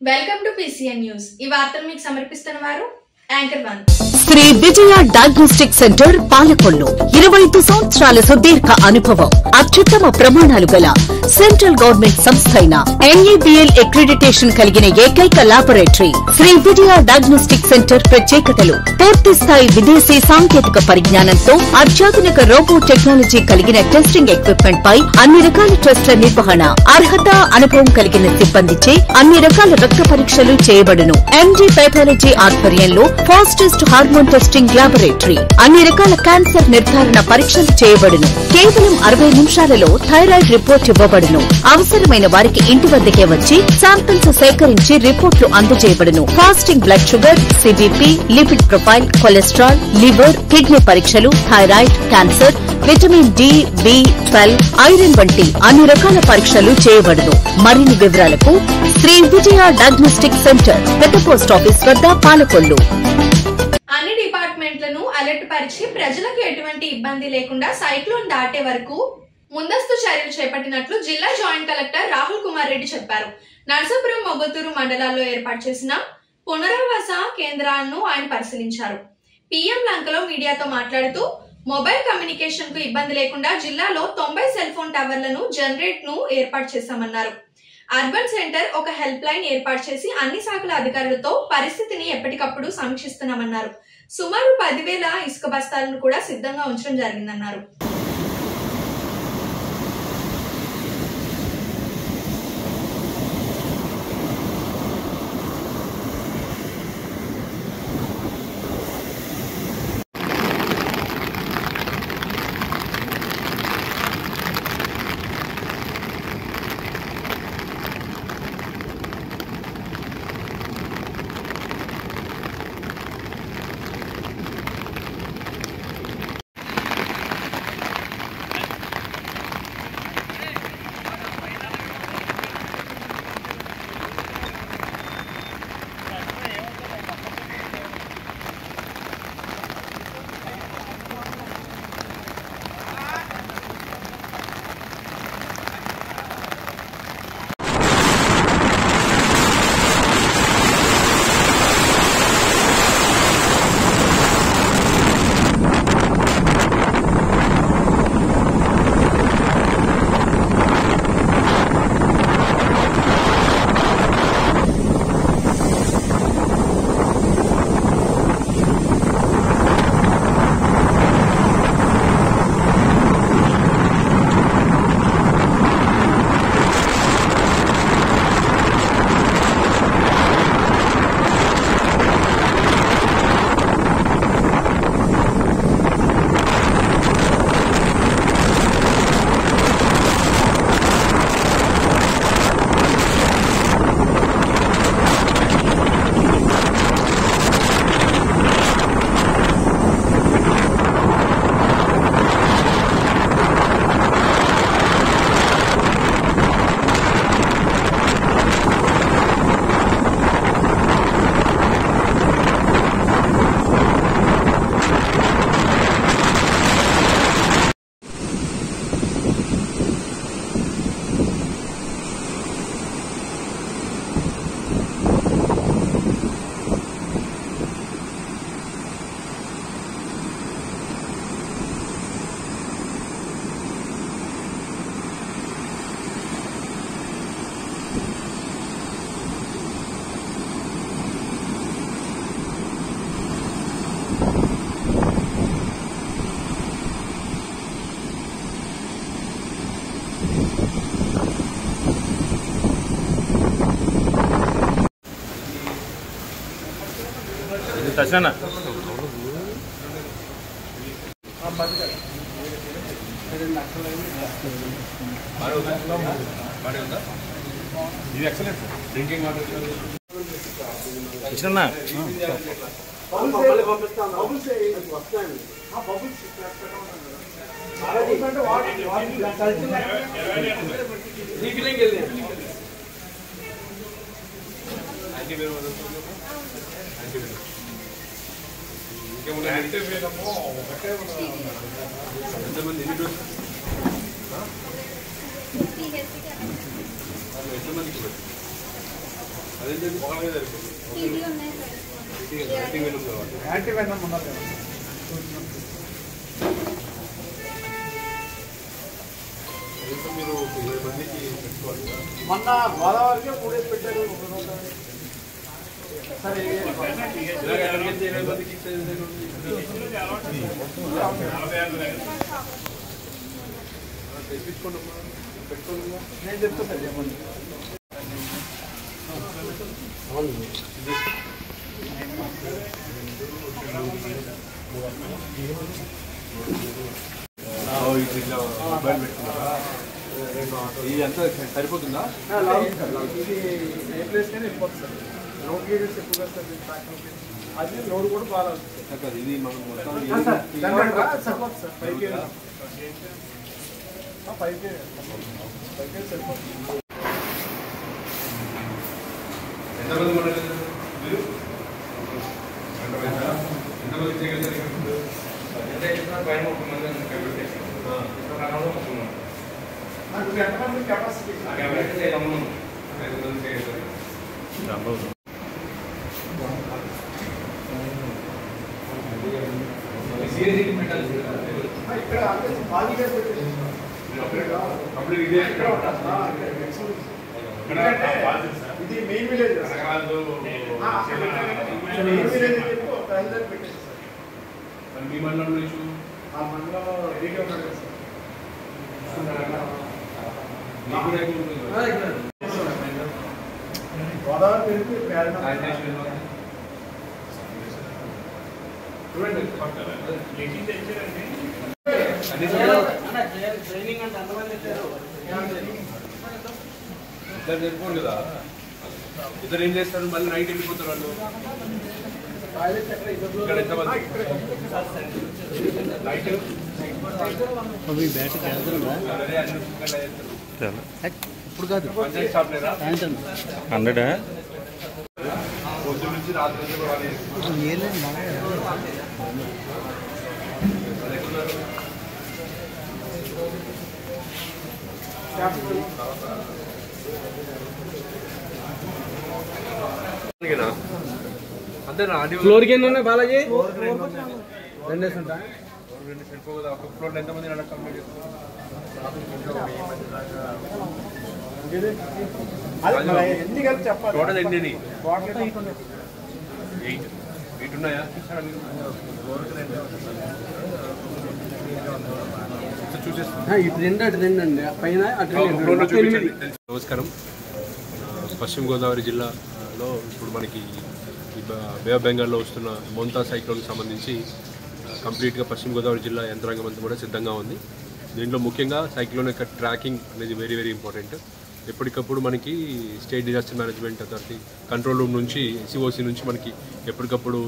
Welcome to PCN news. ఈ వార్తలు మీకు సమర్పిస్తున్న వారు anchor 1 Shri Vijaya diagnostic centre Palakollu. 25 సంవత్సరాల సుదీర్ఘ అనుభవం, అత్యుత్తమ ప్రమాణాలు గల సెంట్రల్ గవర్నమెంట్ సంస్థ అయిన NABL అక్రిడిటేషన్ కలిగిన ఏకైక laboratory Shri Vijaya diagnostic centre. ప్రత్యేకతలు: పూర్తి స్థాయి విదేశీ సాంకేతిక పరిజ్ఞానంతో అత్యాధునిక రోబో టెక్నాలజీ కలిగిన టెస్టింగ్ ఎక్విప్మెంట్ పై అన్ని రకాల టెస్టుల నిర్వహణ, అర్హత, అనుభవం కలిగిన సిబ్బందిచే అన్ని రకాల రక్త పరీక్షలు చేయబడును. MD పైథాలజీ ఆధ్వర్యంలో ఫాస్టెస్ట్ హార్మోన్ టెస్టింగ్ లాబొరేటరీ, అన్ని రకాల క్యాన్సర్ నిర్ధారణ పరీక్షలు చేయబడును. కేవలం 60 నిమిషాలలో థైరాయిడ్ రిపోర్ట్ ఇవ్వబడును. అవసరమైన వారికి ఇంటి వద్దకే వచ్చి శాంపిల్స్ సేకరించి రిపోర్టులు అందజేయబడును. Fasting blood sugar, CBP, lipid profile, cholesterol, liver, kidney పరీక్షలు, thyroid, cancer, vitamin D, B12, iron వంటి అన్ని రకాల పరీక్షలు చేయబడును. మరిన్ని వివరాలకు శ్రీ విజయ డయాగ్నోస్టిక్ సెంటర్, పెద్ద పోస్ట్ ఆఫీస్ వద్ద, పాలకొల్లు. అన్ని డిపార్ట్మెంట్లను అలర్ట్ పరిచి ప్రజలకు ఎటువంటి ఇబ్బంది లేకుండా సైక్లోన్ దాటే వరకు ముందస్తు చర్యలు చేపట్టినట్లు జిల్లా జాయింట్ కలెక్టర్ రాహుల్ కుమార్ రెడ్డి చెప్పారు. నర్సాపురం, మొగతూరు మండలాల్లో ఏర్పాటు చేసిన పునరావాస కేంద్రాలను ఆయన పరిశీలించారు. PM లంకలో మీడియాతో మాట్లాడుతూ మొబైల్ కమ్యూనికేషన్ కు ఇబ్బంది లేకుండా జిల్లాలో 90 సెల్ ఫోన్ టవర్లను జనరేట్ ను ఏర్పాటు చేశామన్నారు. అర్బన్ సెంటర్ ఒక హెల్ప్ లైన్ ఏర్పాటు చేసి అన్ని శాఖల అధికారులతో పరిస్థితిని ఎప్పటికప్పుడు సమీక్షిస్తున్నామన్నారు. సుమారు 10,000 ఇసుక బస్తాలను కూడా సిద్ధంగా ఉంచడం జరిగిందన్నారు. Tasana. This is excellent. Drinking water. Isn't that? మీరు 20 మందికి పెట్టుకోవాలి. మొన్న గోదావరికి 3 వేసి పెట్టారు. సరే నేను చెప్తాను సార్ చెప్పండి. ఇది అంతా సరిపోతుందా? ఇది ఏ ప్లేస్ కానీ వెళ్ళిపోతుంది సార్. లోడ్ గేజెస్ ఎక్కువగా సార్ అది లోడ్ కూడా బాగా ఇది మనం మొత్తం సరిపోతుంది సార్. 5 కేజీ సరిపోతుంది. ఎంతమంది మీరు ఎంతమంది చేయగలుగుతారు? ఎంతమంది కెపాసిటీ ఇక్కడ ఇది మెయిన్ విలేజ్ మీ మండలంలో ఆ మండలం రెడీగా ఉన్నాడు సార్. గోదావరి పెరిగి ఇద్దరు సరిపోరు కదా, ఇద్దరు ఏం చేస్తారు? మళ్ళీ నైట్ వెళ్ళిపోతారు వాళ్ళు. ఇక్కడ ఎంతమంది నైట్ ఇప్పుడు కాదు పంచాయతీ స్టాప్ లేదా? 100 పొద్దు నుంచి రాత్రి నుంచి కూడా వాళ్ళు అంతేనా? ఫ్లోర్కి ఎన్ని ఉన్నాయి బాలాజీ? 2 డేస్ ఉంటాయి. సరిపోదా? ఒక ఫ్లోర్లో ఎంతమంది కంప్లీట్ చేస్తారు? ఎందుకంటే చెప్పాలి టోటల్ ఎన్ని? 8 8 ఉన్నాయా? చూసేస్తాను. ఇటు 2 అటు 2 అండి, పైన అటు 2. నమస్కారం. పశ్చిమ గోదావరి జిల్లాలో ఇప్పుడు మనకి బే ఆఫ్ బెంగాల్లో వస్తున్న మోంతా సైక్లోన్కి సంబంధించి కంప్లీట్గా పశ్చిమ గోదావరి జిల్లా యంత్రాంగం అంతా కూడా సిద్ధంగా ఉంది. దీంట్లో ముఖ్యంగా సైక్లోన్ యొక్క ట్రాకింగ్ అనేది వెరీ వెరీ ఇంపార్టెంట్. ఎప్పటికప్పుడు మనకి state disaster management authority control room నుంచి సిఓసి నుంచి మనకి ఎప్పటికప్పుడు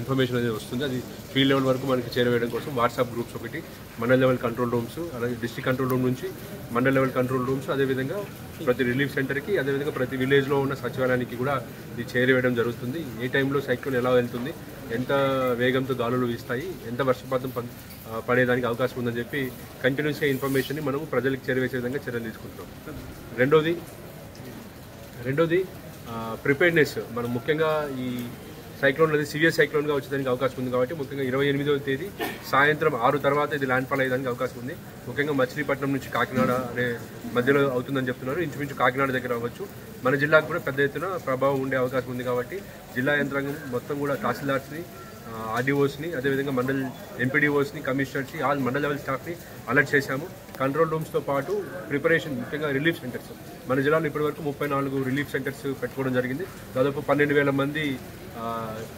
ఇన్ఫర్మేషన్ అనేది వస్తుంది. అది ఫీల్డ్ లెవెల్ వరకు మనకి చేరవేయడం కోసం వాట్సాప్ గ్రూప్స్ ఒకటి, మండల్ లెవెల్ కంట్రోల్ రూమ్స్, అలాగే డిస్ట్రిక్ట్ కంట్రోల్ రూమ్ నుంచి మండల్ లెవెల్ కంట్రోల్ రూమ్స్, అదేవిధంగా ప్రతి రిలీఫ్ సెంటర్కి, అదేవిధంగా ప్రతి విలేజ్లో ఉన్న సచివాలయానికి కూడా ఇది చేరవేయడం జరుగుతుంది. ఏ టైంలో సైక్లోన్ ఎలా వెళ్తుంది, ఎంత వేగంతో గాలులు వీస్తాయి, ఎంత వర్షపాతం పడేదానికి అవకాశం ఉందని చెప్పి కంటిన్యూస్గా ఇన్ఫర్మేషన్ని మనం ప్రజలకు చేరవేసే విధంగా చర్యలు తీసుకుంటాం. రెండోది ప్రిపేర్నెస్. మనం ముఖ్యంగా ఈ సైక్లోన్ అనేది సివియర్ సైక్లోన్గా వచ్చేదానికి అవకాశం ఉంది కాబట్టి ముఖ్యంగా 28వ తేదీ సాయంత్రం 6 తర్వాత ఇది ల్యాండ్ అయ్యేదానికి అవకాశం ఉంది. ముఖ్యంగా మచిలీపట్నం నుంచి కాకినాడ అనే మధ్యలో అవుతుందని చెప్తున్నారు. ఇంచుమించు కాకినాడ దగ్గర అవ్వచ్చు. మన జిల్లాకు కూడా పెద్ద ఎత్తున ప్రభావం ఉండే అవకాశం ఉంది కాబట్టి జిల్లా యంత్రాంగం మొత్తం కూడా తహసీల్దార్స్ని, ఆర్డీఓస్ని, అదేవిధంగా మండల్ ఎంపీడీఓస్ని, కమిషనర్స్ని, ఆల్ మండల్ లెవెల్ స్టాఫ్ని అలర్ట్ చేశాము. కంట్రోల్ రూమ్స్తో పాటు ప్రిపరేషన్, ముఖ్యంగా రిలీఫ్ సెంటర్స్ మన జిల్లాలో ఇప్పటివరకు 34 రిలీఫ్ సెంటర్స్ పెట్టుకోవడం జరిగింది. దాదాపు 12,000 మంది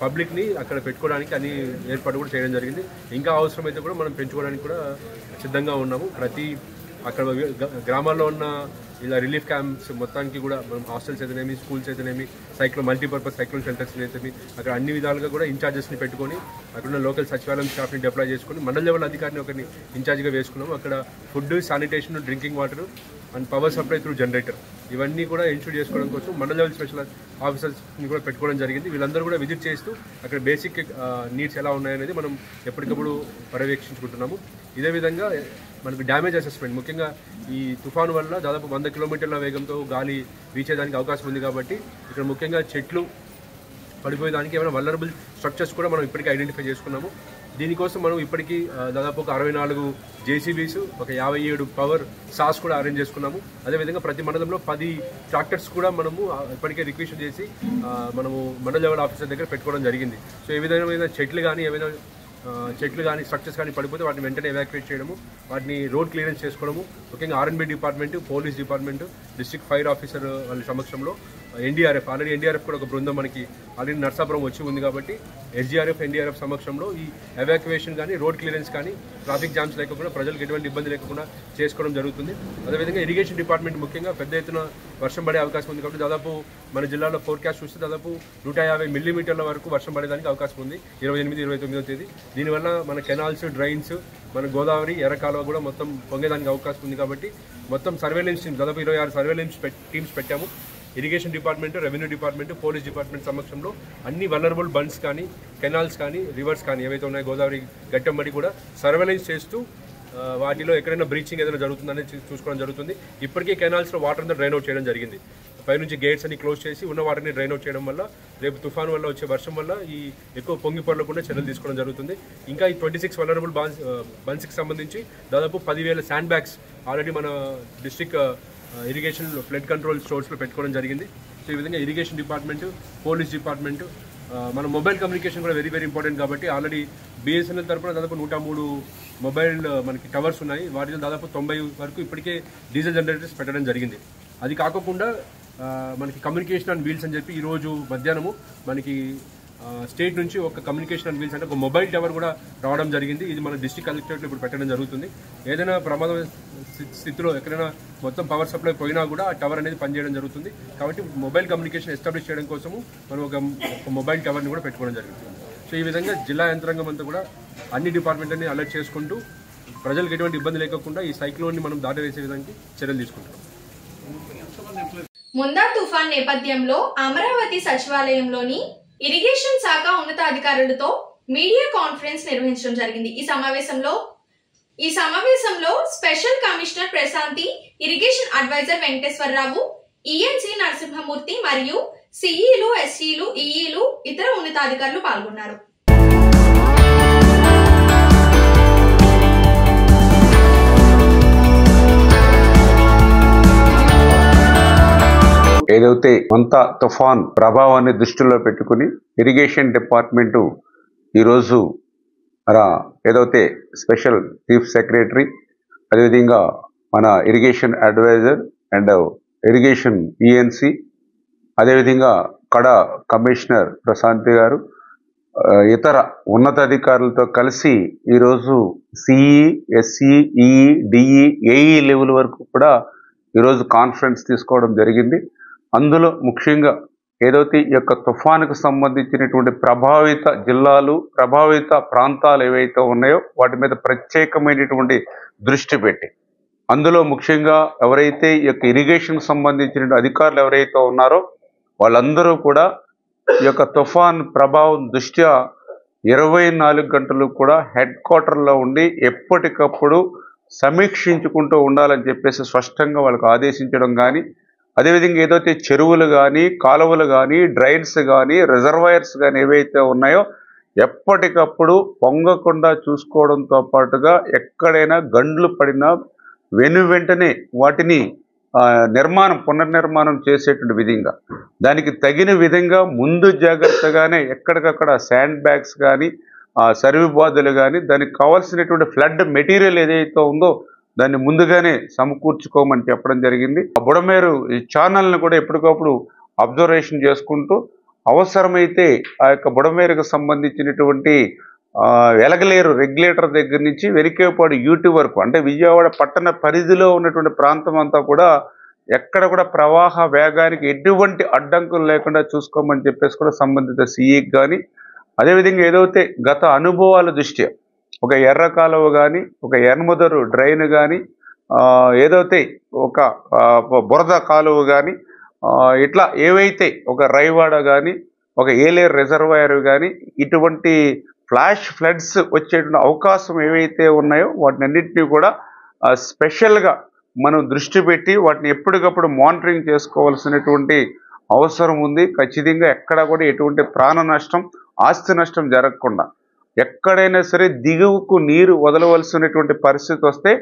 పబ్లిక్ని అక్కడ పెట్టుకోవడానికి అన్ని ఏర్పాటు కూడా చేయడం జరిగింది. ఇంకా అవసరమైతే కూడా మనం పెంచుకోవడానికి కూడా సిద్ధంగా ఉన్నాము. ప్రతి అక్కడ గ్రామాల్లో ఉన్న ఇలా రిలీఫ్ క్యాంప్స్ మొత్తానికి కూడా మనం హాస్టల్స్ అయితేనేమి, స్కూల్స్ అయితేనేమి, మల్టీపర్పస్ సైక్లోన్ షెల్టర్స్ అయితేనేమి అక్కడ అన్ని విధాలుగా కూడా ఇన్ఛార్జెస్ని పెట్టుకొని అక్కడున్న లోకల్ సచివాలయం స్టాఫ్ని డిప్లాయ్ చేసుకొని మండల్ లెవెల్ అధికారిని ఒకరిని ఇన్ఛార్జ్గా వేసుకున్నాము. అక్కడ food, sanitation, drinking water and power supply through generator ఇవన్నీ కూడా ఇన్షూర్ చేసుకోవడం కోసం మండల్ లెవెల్ స్పెషల్ ఆఫీసర్స్ని కూడా పెట్టుకోవడం జరిగింది. వీళ్ళందరూ కూడా విజిట్ చేస్తూ అక్కడ బేసిక్ నీడ్స్ ఎలా ఉన్నాయనేది మనం ఎప్పటికప్పుడు పర్యవేక్షించుకుంటున్నాము. ఇదే విధంగా మనకు డ్యామేజ్ అసెస్మెంట్, ముఖ్యంగా ఈ తుఫాను వల్ల దాదాపు 100 కిలోమీటర్ల వేగంతో గాలి వీచేదానికి అవకాశం ఉంది కాబట్టి ఇక్కడ ముఖ్యంగా చెట్లు పడిపోయేదానికి ఏమైనా వల్నరబుల్ స్ట్రక్చర్స్ కూడా మనం ఇప్పటికీ ఐడెంటిఫై చేసుకున్నాము. దీనికోసం మనం ఇప్పటికీ దాదాపు ఒక 64 జేసీబీస్, ఒక 57 పవర్ సాస్ కూడా అరేంజ్ చేసుకున్నాము. అదేవిధంగా ప్రతి మండలంలో 10 ట్రాక్టర్స్ కూడా మనము ఇప్పటికే రిక్వెస్ట్ చేసి మనము మండల లెవెల్ ఆఫీసర్ దగ్గర పెట్టుకోవడం జరిగింది. సో ఏ విధమైన చెట్లు కానీ స్ట్రక్చర్స్ కానీ పడిపోతే వాటిని వెంటనే ఎవాక్యుయేట్ చేయడము, వాటిని రోడ్ క్లియరెన్స్ చేసుకోవడము, ముఖ్యంగా R&B department, police department, district fire officer వాళ్ళ సమక్షంలో ఎన్డీఆర్ఎఫ్ కూడా ఒక బృందం మనకి ఆల్రెడీ నర్సాపురం వచ్చి ఉంది కాబట్టి ఎన్డీఆర్ఎఫ్ సమక్షంలో ఈ ఎవాక్యుయేషన్ కానీ రోడ్ క్లియరెన్స్ కానీ ట్రాఫిక్ జామ్స్ లేకుండా ప్రజలకు ఎటువంటి ఇబ్బంది లేకుండా చేసుకోవడం జరుగుతుంది. అదేవిధంగా ఇరిగేషన్ డిపార్ట్మెంట్ ముఖ్యంగా పెద్ద ఎత్తున వర్షం పడే అవకాశం ఉంది కాబట్టి దాదాపు మన జిల్లాలో ఫోర్కాస్ట్ చూస్తే దాదాపు 150 మిల్లీమీటర్ల వరకు వర్షం పడేదానికి అవకాశం ఉంది 28, 29వ తేదీ. దీనివల్ల మన కెనాల్స్, డ్రైన్స్, మన గోదావరి, ఎర్రకాలువ కూడా మొత్తం పొంగేదానికి అవకాశం ఉంది కాబట్టి మొత్తం సర్వేలెన్స్ టీమ్స్ దాదాపు 26 సర్వేలెన్స్ టీమ్స్ పెట్టాము. Irrigation department, revenue department, police department సమక్షంలో అన్ని వల్నరబుల్ బండ్స్ కానీ, కెనాల్స్ కానీ, రివర్స్ కానీ ఏవైతే ఉన్నాయో గోదావరి గట్టెంబడి కూడా సర్వేలెన్స్ చేస్తూ వాటిలో ఎక్కడైనా బ్రీచింగ్ ఏదైనా జరుగుతుందని చూసుకోవడం జరుగుతుంది. ఇప్పటికే కెనాల్స్లో వాటర్ అంతా డ్రైన్ అవుట్ చేయడం జరిగింది. పైనుంచి గేట్స్ అన్ని క్లోజ్ చేసి ఉన్న వాటర్ని డ్రైన్ అవుట్ చేయడం వల్ల రేపు తుఫాను వల్ల వచ్చే వర్షం వల్ల ఈ ఎక్కువ పొంగి పొరలకుండా చర్యలు తీసుకోవడం జరుగుతుంది. ఇంకా ఈ 26 వల్నరబుల్ బండ్స్కి సంబంధించి దాదాపు 10,000 శాండ్ బ్యాగ్స్ ఆల్రెడీ మన డిస్ట్రిక్ట్ ఇరిగేషన్ ఫ్లడ్ కంట్రోల్ స్టోర్స్లో పెట్టుకోవడం జరిగింది. సో ఈ విధంగా ఇరిగేషన్ డిపార్ట్మెంట్, పోలీస్ డిపార్ట్మెంట్, మన మొబైల్ కమ్యూనికేషన్ కూడా వెరీ ఇంపార్టెంట్ కాబట్టి ఆల్రెడీ BSNL తరఫున దాదాపు 103 మొబైల్ మనకి టవర్స్ ఉన్నాయి. వాటిలో దాదాపు 90 వరకు ఇప్పటికే డీజిల్ జనరేటర్స్ పెట్టడం జరిగింది. అది కాకుండా మనకి కమ్యూనికేషన్ అండ్ వీల్స్ అని చెప్పి ఈరోజు మధ్యాహ్నము మనకి స్టేట్ నుంచి ఒక కమ్యూనికేషన్ అండ్ వీల్స్ అంటే ఒక మొబైల్ టవర్ కూడా రావడం జరిగింది. ఇది మన డిస్ట్రిక్ట్ కలెక్టరేట్లో ఇప్పుడు పెట్టడం జరుగుతుంది. ఏదైనా ప్రమాద స్థితిలో ఎక్కడైనా మొత్తం పవర్ సప్లై పోయినా కూడా ఆ టవర్ అనేది పనిచేయడం జరుగుతుంది. కాబట్టి మొబైల్ కమ్యూనికేషన్ ఎస్టాబ్లిష్ చేయడం కోసము మనం ఒక మొబైల్ టవర్ని కూడా పెట్టుకోవడం జరుగుతుంది. సో ఈ విధంగా జిల్లా యంత్రాంగం అంతా కూడా అన్ని డిపార్ట్మెంట్లని అలర్ట్ చేసుకుంటూ ప్రజలకు ఎటువంటి ఇబ్బంది లేకుండా ఈ సైక్లోన్ని మనం దాటవేసే విధంగా చర్యలు తీసుకుంటున్నాం. ముందా తుఫాన్ నేపథ్యంలో అమరావతి సచివాలయంలోని ఇరిగేషన్ శాఖ ఉన్నతాధికారులతో మీడియా కాన్ఫరెన్స్ నిర్వహించడం జరిగింది. ఈ సమావేశంలో special commissioner Prashanti, irrigation adviser Venkateswararao, ENC Narasimhamurthy మరియు CEలు, SEలు, EEలు, ఇతర ఉన్నతాధికారులు పాల్గొన్నారు. ఏదైతే మంతా తుఫాన్ ప్రభావాన్ని దృష్టిలో పెట్టుకుని ఇరిగేషన్ డిపార్ట్మెంటు ఈరోజు ఏదైతే స్పెషల్ చీఫ్ సెక్రటరీ, అదేవిధంగా మన irrigation adviser and irrigation ENC, అదేవిధంగా కడా కమిషనర్ ప్రశాంతి గారు, ఇతర ఉన్నతాధికారులతో కలిసి ఈరోజు CE, SE, EE, DE, AE level వరకు కూడా ఈరోజు కాన్ఫరెన్స్ తీసుకోవడం జరిగింది. అందులో ముఖ్యంగా ఏదైతే ఈ యొక్క తుఫానుకు సంబంధించినటువంటి ప్రభావిత జిల్లాలు, ప్రభావిత ప్రాంతాలు ఏవైతే ఉన్నాయో వాటి మీద ప్రత్యేకమైనటువంటి దృష్టి పెట్టి, అందులో ముఖ్యంగా ఎవరైతే ఈ యొక్క ఇరిగేషన్ సంబంధించిన అధికారులు ఎవరైతే ఉన్నారో వాళ్ళందరూ కూడా ఈ యొక్క తుఫాన్ ప్రభావం దృష్ట్యా 24 గంటలు కూడా హెడ్ క్వార్టర్లో ఉండి ఎప్పటికప్పుడు సమీక్షించుకుంటూ ఉండాలని చెప్పేసి స్పష్టంగా వాళ్ళకు ఆదేశించడం కానీ, అదేవిధంగా ఏదైతే చెరువులు కానీ, కాలువలు కానీ, డ్రైన్స్ కానీ, రిజర్వాయర్స్ కానీ ఏవైతే ఉన్నాయో ఎప్పటికప్పుడు పొంగకుండా చూసుకోవడంతో పాటుగా ఎక్కడైనా గండ్లు పడినా వెంటనే వాటిని పునర్నిర్మాణం చేసేటువంటి విధంగా, దానికి తగిన విధంగా ముందు జాగ్రత్తగానే ఎక్కడికక్కడ శాండ్ బ్యాగ్స్ కానీ, సర్వి బాధలు కానీ, దానికి కావాల్సినటువంటి ఫ్లడ్ మెటీరియల్ ఏదైతే ఉందో దాన్ని ముందుగానే సమకూర్చుకోమని చెప్పడం జరిగింది. ఆ బుడమేరు ఈ ఛానల్ని కూడా ఎప్పటికప్పుడు అబ్జర్వేషన్ చేసుకుంటూ అవసరమైతే ఆ యొక్క బుడమేరుకు సంబంధించినటువంటి వెలగలేరు రెగ్యులేటర్ దగ్గర నుంచి వెరికేపాడు యూటీ వరకు, అంటే విజయవాడ పట్టణ పరిధిలో ఉన్నటువంటి ప్రాంతం అంతా కూడా ఎక్కడ కూడా ప్రవాహ వేగానికి ఎటువంటి అడ్డంకులు లేకుండా చూసుకోమని చెప్పేసి కూడా సంబంధిత CEకి కానీ, అదేవిధంగా ఏదైతే గత అనుభవాల దృష్ట్యా ఒక ఎర్ర కాలువ కానీ, ఒక ఎర్మదరు డ్రైన్ కానీ, ఏదైతే ఒక బురద కాలువ కానీ, ఇట్లా ఏవైతే ఒక రైవాడ కానీ, ఒక ఏలేరు రిజర్వాయర్ కానీ, ఇటువంటి ఫ్లాష్ ఫ్లడ్స్ వచ్చేటువంటి అవకాశం ఏవైతే ఉన్నాయో వాటిని అన్నింటినీ కూడా స్పెషల్గా మనం దృష్టి పెట్టి వాటిని ఎప్పటికప్పుడు మానిటరింగ్ చేసుకోవాల్సినటువంటి అవసరం ఉంది. ఖచ్చితంగా ఎక్కడ కూడా ఎటువంటి ప్రాణ నష్టం, ఆస్తి నష్టం జరగకుండా ఎక్కడైనా సరే దిగువకు నీరు వదలవలసినటువంటి పరిస్థితి వస్తే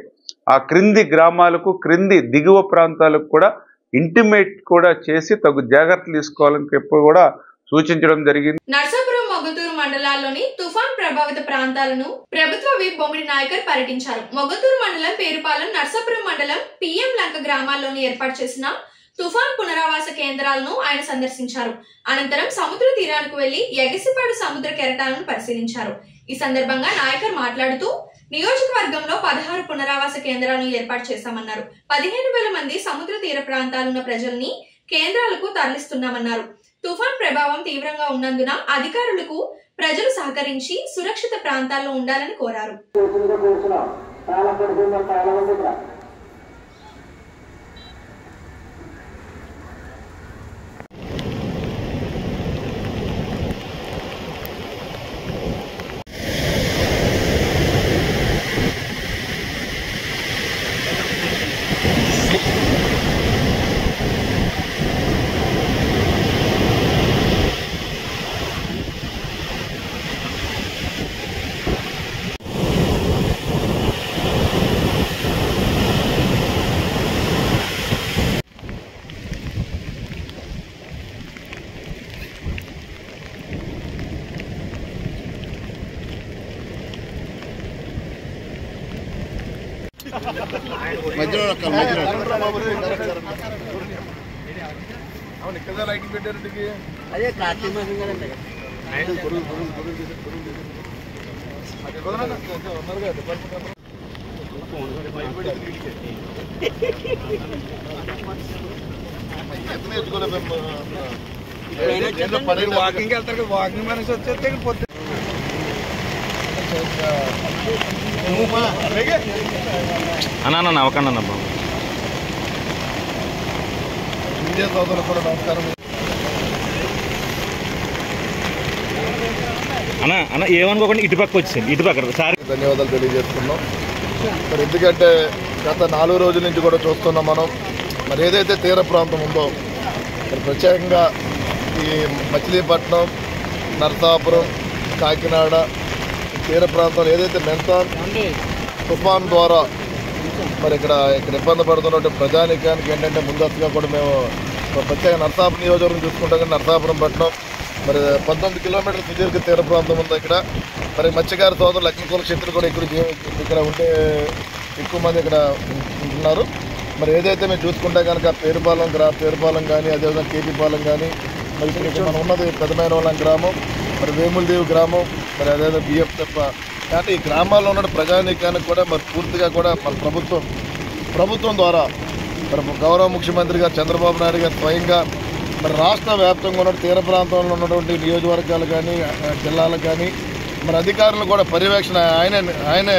ఆ క్రింది గ్రామాలకు, క్రింది దిగువ ప్రాంతాలకు కూడా ఇంటిమేట్ కూడా చేసి తగు జాగ్రత్తలు తీసుకోవాలని ఎప్పుడు కూడా సూచించడం జరిగింది. నర్సాపురం, మొగతూరు మండలాల్లోని తుఫాన్ ప్రభావిత ప్రాంతాలను ప్రభుత్వ విప్ బొమ్మిడి నాయకర్ పర్యటించారు. మొగతూరు మండలం, పేరుపాలెం, నర్సాపురం మండలం పిఎం లంక గ్రామాల్లోని ఏర్పాటు చేసిన తుఫాన్ పునరావాస కేంద్రాలను ఆయన సందర్శించారు. అనంతరం సముద్ర తీరానికి వెళ్లి ఎగసిపాడు సముద్ర కెరటాలను పరిశీలించారు. ఈ సందర్భంగా నాయకర్ మాట్లాడుతూ నియోజకవర్గంలో 16 పునరావాస కేంద్రాలను ఏర్పాటు చేశామన్నారు. 15,000 మంది సముద్ర తీర ప్రాంతాలున్న ప్రజల్ని కేంద్రాలకు తరలిస్తున్నామన్నారు. తుఫాన్ ప్రభావం తీవ్రంగా ఉన్నందున అధికారులకు ప్రజలు సహకరించి సురక్షిత ప్రాంతాల్లో ఉండాలని కోరారు. లైటింగ్ పెట్టారు. అదే కార్తీక మాసం కదండి. వాకింగ్ వెళ్తారు, వాకింగ్ మనిషి వచ్చేస్తే పొద్దు అన్న అవకండి అన్న. మీడియా సోదరులకు కూడా నమస్కారం. అన్న ఏమనుకోకుండా ఇటుపక్క వచ్చింది, ఇటుపక్క సార్ ధన్యవాదాలు తెలియజేస్తున్నాం. మరి ఎందుకంటే గత 4 రోజుల నుంచి కూడా చూస్తున్నాం మనం. మరి ఏదైతే తీర ప్రాంతం ఉందో మరి ప్రత్యేకంగా ఈ మచిలీపట్నం, నరసాపురం, కాకినాడ తీర ప్రాంతాలు ఏదైతే మెంతాన్ తుఫాన్ ద్వారా మరి ఇక్కడ ఇబ్బంది పడుతున్నటువంటి ప్రజానికానికి ఏంటంటే ముందస్తుగా కూడా మేము ప్రత్యేక నరసాపురం నియోజకవర్గం చూసుకుంటాం. కానీ నరసాపురం పట్టణం మరి 19 కిలోమీటర్ల సుదీర్ఘ తీర ప్రాంతం ఉంది ఇక్కడ. మరి మత్స్యకార సోదరులు లక్ష్మీకుల క్షేత్రులు కూడా ఇక్కడ ఉంటే ఎక్కువ మంది ఇక్కడ ఉంటున్నారు. మరి ఏదైతే మేము చూసుకుంటే కనుక పేరుపాలెం కానీ, అదేవిధంగా కేపీపాలెం కానీ, మరి ఇక్కడ మనం ఉన్నది పెదమైనవాళ్ళం గ్రామం, మరి వేములదేవి గ్రామం, మరి అదేవిధంగా బియ్యం తప్ప అంటే ఈ గ్రామాల్లో ఉన్న ప్రజానీకానికి కూడా మరి పూర్తిగా కూడా మన ప్రభుత్వం ద్వారా మరి గౌరవ ముఖ్యమంత్రి గారు చంద్రబాబు నాయుడు గారు స్వయంగా మరి రాష్ట్ర వ్యాప్తంగా ఉన్న తీర ప్రాంతంలో ఉన్నటువంటి నియోజకవర్గాలు కానీ, జిల్లాలకు కానీ మరి అధికారులు కూడా పర్యవేక్షణ ఆయనే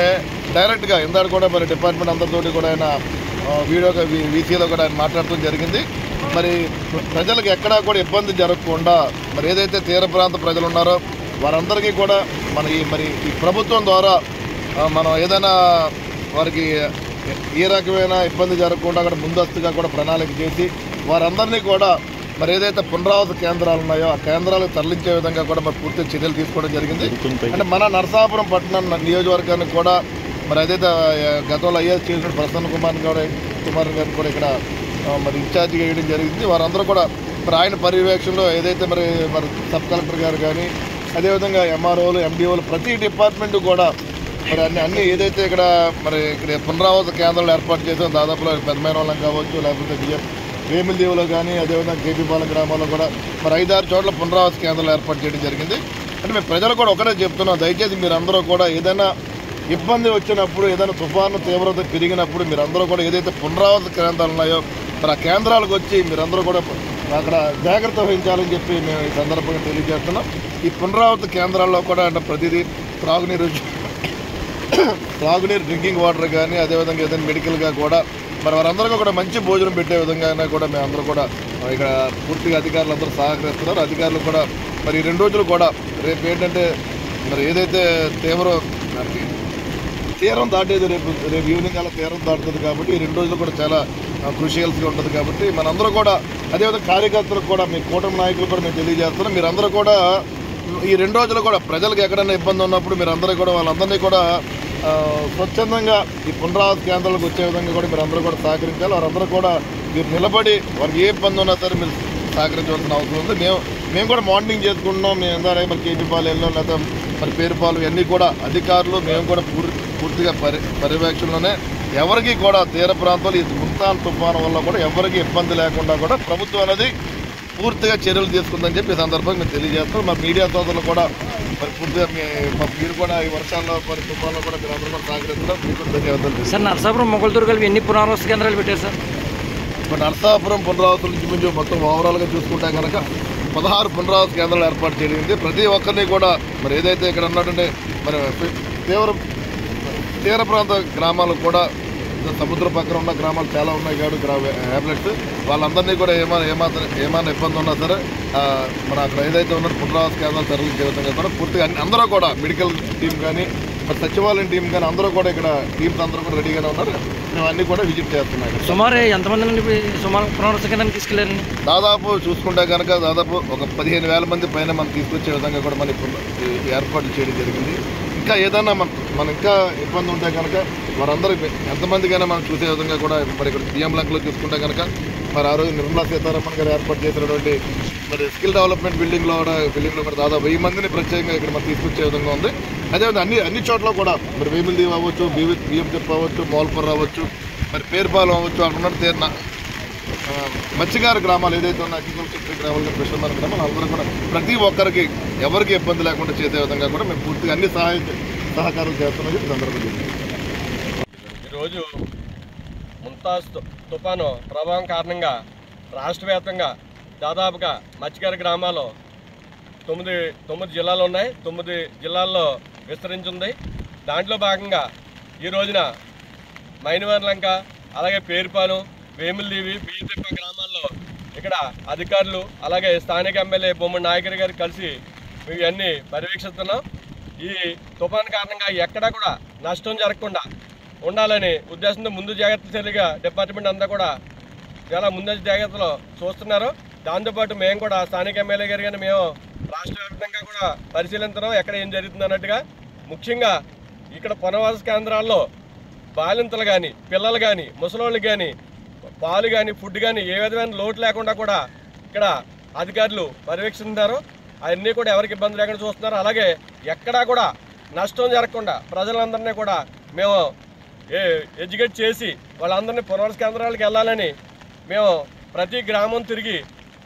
డైరెక్ట్గా ఇందాక కూడా మరి డిపార్ట్మెంట్ అందరితోటి కూడా ఆయన వీసీలో కూడా ఆయన మాట్లాడటం జరిగింది. మరి ప్రజలకు ఎక్కడా కూడా ఇబ్బంది జరగకుండా మరి ఏదైతే తీర ప్రాంత ప్రజలు ఉన్నారో వారందరికీ కూడా మరి ఈ ప్రభుత్వం ద్వారా మనం ఏదైనా వారికి ఏ రకమైన ఇబ్బంది జరగకుండా అక్కడ ముందస్తుగా కూడా ప్రణాళిక చేసి వారందరినీ కూడా మరి ఏదైతే పునరావాస కేంద్రాలు ఉన్నాయో ఆ కేంద్రాలకు తరలించే విధంగా కూడా మరి పూర్తి చర్యలు తీసుకోవడం జరిగింది. అంటే మన నరసాపురం పట్టణం నియోజకవర్గానికి కూడా మరి ఏదైతే గతంలో ఐఏఎస్ చేసిన ప్రసన్న కుమార్ గారిని కూడా ఇక్కడ మరి ఇన్ఛార్జిగా వేయడం జరిగింది. వారందరూ కూడా మరి ఆయన పర్యవేక్షణలో ఏదైతే మరి సబ్ కలెక్టర్ గారు కానీ, అదేవిధంగా ఎంఆర్ఓలు, ఎండిఓలు ప్రతి డిపార్ట్మెంట్ కూడా మరి అన్ని ఏదైతే ఇక్కడ పునరావాస కేంద్రాలు ఏర్పాటు చేసాం దాదాపులో పెదమైనవాళ్ళం కావచ్చు, లేకపోతే వేములదేవిలో కానీ, అదేవిధంగా కేపీపాలెం గ్రామాల్లో కూడా మరి 5-6 చోట్ల పునరావాస కేంద్రాలు ఏర్పాటు చేయడం జరిగింది. అంటే మేము ప్రజలు కూడా ఒకటే చెప్తున్నాం, దయచేసి మీరందరూ కూడా ఏదైనా ఇబ్బంది వచ్చినప్పుడు, ఏదైనా తుఫాను తీవ్రత పెరిగినప్పుడు మీరందరూ కూడా ఏదైతే పునరావాస కేంద్రాలు ఉన్నాయో మరి ఆ కేంద్రాలకు వచ్చి మీరందరూ కూడా అక్కడ జాగ్రత్త వహించాలని చెప్పి మేము ఈ సందర్భంగా తెలియజేస్తున్నాం. ఈ పునరావాస కేంద్రాల్లో కూడా అంటే ప్రతిదీ త్రాగునీరు, డ్రింకింగ్ వాటర్ కానీ, అదేవిధంగా ఏదైనా మెడికల్గా కూడా మరి వారందరికీ కూడా మంచి భోజనం పెట్టే విధంగా కూడా మేమందరూ కూడా ఇక్కడ పూర్తిగా అధికారులు అందరూ సహకరిస్తున్నారు. అధికారులు కూడా మరి 2 రోజులు కూడా రేపు ఏంటంటే మరి ఏదైతే తీవ్ర తీరం దాటేది రేపు ఈవినింగ్ అలా తీరం దాటుతుంది కాబట్టి ఈ 2 రోజులు కూడా చాలా క్రూషియల్స్గా ఉంటుంది కాబట్టి మనందరూ కూడా అదేవిధంగా కార్యకర్తలకు కూడా మీ కూటమి నాయకులు కూడా మేము తెలియజేస్తున్నాం. మీరందరూ కూడా ఈ 2 రోజులు కూడా ప్రజలకు ఎక్కడైనా ఇబ్బంది ఉన్నప్పుడు మీరందరూ కూడా వాళ్ళందరినీ కూడా స్వచ్ఛందంగా ఈ పునరావాస కేంద్రాలకు వచ్చే విధంగా కూడా మీరందరూ కూడా సహకరించాలి. వారందరూ కూడా మీరు నిలబడి వారికి ఏ ఇబ్బంది ఉన్నా సరే మీరు సహకరించవలసిన అవసరం ఉంది. మేము కూడా మానిటరింగ్ చేసుకుంటున్నాం. మేము എന്താ మరి కేటీపాలు వెళ్ళాం లేదా మరి పేరుపాలు ఇవన్నీ కూడా అధికారులు మేము కూడా పూర్తిగా పర్యవేక్షణలోనే ఎవరికి కూడా తీర ప్రాంతాలు ఈ ముంతాన్ తుఫాను వల్ల కూడా ఎవరికి ఇబ్బంది లేకుండా కూడా ప్రభుత్వం అనేది పూర్తిగా చర్యలు తీసుకుందని చెప్పి ఈ సందర్భంగా మేము తెలియజేస్తాం. మా మీడియా సోదరులు కూడా మరి పూర్తిగా మీరు కూడా ఈ వర్షాల్లో మరి తుఫాన్లో కూడా మీరు అందరూ కూడా సహకరిస్తున్నాం. మీకు ధన్యవాదాలు. సార్ నరసాపురం మొగల్తూరు కలిపి ఎన్ని పునరావాస కేంద్రాలు పెట్టారు సార్? ఇప్పుడు నరసాపురం పునరావాసాల నుంచి మొత్తం ఓవరాల్గా చూసుకుంటే కనుక 16 పునరావాస కేంద్రాలు ఏర్పాటు చేయడం. ప్రతి ఒక్కరిని కూడా మరి ఏదైతే ఇక్కడ ఉన్నటువంటి మరి తీర ప్రాంత గ్రామాలు కూడా సముద్ర పక్కన ఉన్న గ్రామాలు చాలా ఉన్నాయి కాబట్టి హ్యాబ్లెట్స్ వాళ్ళందరినీ కూడా ఏమైనా ఇబ్బంది ఉన్నా సరే మన అక్కడ ఏదైతే ఉన్నారో పునరావాస కేంద్రాలు తరలించే విధంగా కూడా పూర్తిగా అందరూ కూడా మెడికల్ టీం కానీ మరి సచివాలయం టీం కానీ అందరూ కూడా ఇక్కడ టీమ్స్ అందరూ కూడా రెడీగానే ఉన్నారు. మేము అన్నీ కూడా విజిట్ చేస్తున్నాం. సుమారు ఎంతమంది నుండి పునరావాస కేంద్రాన్ని తీసుకెళ్ళారండి? దాదాపు చూసుకుంటే కనుక దాదాపు ఒక 15,000 మంది పైన మనం తీసుకొచ్చే విధంగా కూడా మనం ఏర్పాట్లు చేయడం జరిగింది. ఇంకా ఏదైనా మన ఇంకా ఇబ్బంది ఉంటే కనుక వారందరూ ఎంతమందికైనా మనం చూసే విధంగా కూడా మరి ఇక్కడ సీఎం లంకలో చూసుకుంటే కనుక మరి ఆ రోజు నిర్మలా సీతారామన్ గారు ఏర్పాటు చేసినటువంటి మరి స్కిల్ డెవలప్మెంట్ బిల్డింగ్లో కూడా దాదాపు 1000 మందిని ప్రత్యేకంగా ఇక్కడ మనం తీసుకొచ్చే విధంగా ఉంది. అదేవిధంగా అన్ని చోట్ల కూడా మరి వేమిల్దీవ్ అవ్వచ్చు, బియ్యంచెప్ అవ్వచ్చు, మోల్పూర్ అవ్వచ్చు, మరి పేరుపాలెం అవ్వచ్చు, అక్కడ తీరిన మత్స్యకార గ్రామాలు ఏదైతే ఉన్న అగ్రికల్చర్ గ్రామాలు ఫిషర్మెన్ గ్రామాలు అందరూ కూడా ప్రతి ఒక్కరికి ఎవరికి ఇబ్బంది లేకుండా చేసే విధంగా కూడా మేము పూర్తిగా అన్ని సహకారం చేస్తున్నాం. సందర్భంగా ఈరోజు ముంతాజ్ తుఫాను ప్రభావం కారణంగా రాష్ట్ర వ్యాప్తంగా దాదాపుగా మత్స్యకార గ్రామాలు 9 జిల్లాలు ఉన్నాయి. 9 జిల్లాల్లో విస్తరించింది. దాంట్లో భాగంగా ఈ రోజున మైనవర్లంక అలాగే పేరుపాలెం, వేమిల్దీవి, బియ్యతిప్ప గ్రామాల్లో ఇక్కడ అధికారులు అలాగే స్థానిక ఎమ్మెల్యే బొమ్మడి నాయకర్ గారు కలిసి ఇవన్నీ పర్యవేక్షిస్తున్నాం. ఈ తుఫాను కారణంగా ఎక్కడా కూడా నష్టం జరగకుండా ఉండాలని ఉద్దేశంతో ముందు జాగ్రత్త చర్యగా డిపార్ట్మెంట్ అంతా కూడా చాలా ముందస్తు జాగ్రత్తలు చూస్తున్నారు. దాంతోపాటు మేము కూడా స్థానిక ఎమ్మెల్యే గారు కానీ మేము రాష్ట్ర వ్యాప్తంగా కూడా పరిశీలిస్తున్నాం ఎక్కడ ఏం జరుగుతుంది అన్నట్టుగా. ముఖ్యంగా ఇక్కడ పునరావాస కేంద్రాల్లో బాలింతలు కానీ పిల్లలు కానీ ముసలోళ్ళకి కానీ పాలు కానీ ఫుడ్ కానీ ఏ విధమైన లోటు లేకుండా కూడా ఇక్కడ అధికారులు పర్యవేక్షిస్తున్నారు. అవన్నీ కూడా ఎవరికి ఇబ్బంది లేకుండా చూస్తున్నారు. అలాగే ఎక్కడా కూడా నష్టం జరగకుండా ప్రజలందరినీ కూడా మేము ఎడ్యుకేట్ చేసి వాళ్ళందరినీ పునరావాస కేంద్రాలకు వెళ్ళాలని మేము ప్రతి గ్రామం తిరిగి